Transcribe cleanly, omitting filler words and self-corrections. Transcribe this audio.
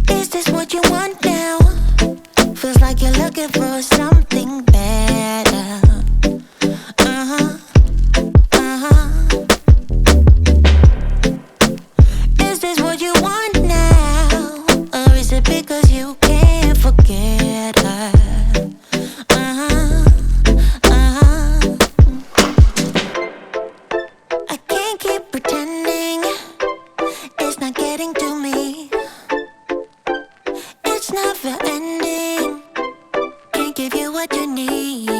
Is this what you want now? Feels like you're looking for something better. Uh-huh, uh-huh. Is this what you want now? Or is it because you can't forget her? Uh-huh, uh-huh. I can't keep pretending it's not getting to me. It's never ending. Can't give you what you need.